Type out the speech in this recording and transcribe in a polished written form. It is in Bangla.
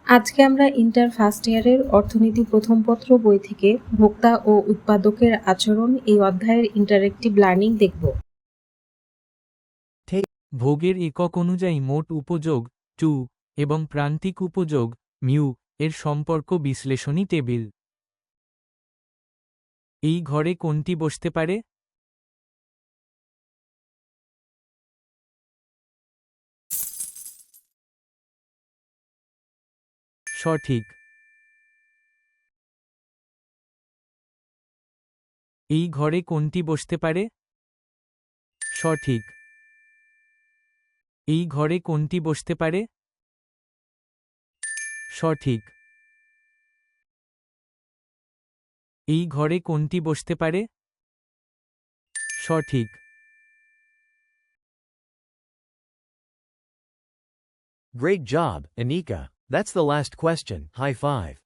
আজকে আমরা ইন্টার ফার্স্ট ইয়ারের অর্থনীতি প্রথম পত্র বই থেকে ভোক্তা ও উৎপাদকের আচরণ এই অধ্যায়ের ইন্টারেক্টিভ লার্নিং দেখব। ভোগের একক অনুযায়ী মোট উপযোগ টু এবং প্রান্তিক উপযোগ মিউ এর সম্পর্ক বিশ্লেষণী টেবিল। এই ঘরে কোনটি বসতে পারে? সঠিক। এই ঘরে কোনটি বসতে পারে? সঠিক। এই ঘরে কোনটি বসতে পারে? সঠিক। এই ঘরে কোনটি বসতে পারে? সঠিক। Great job, Anika. That's the last question. High five.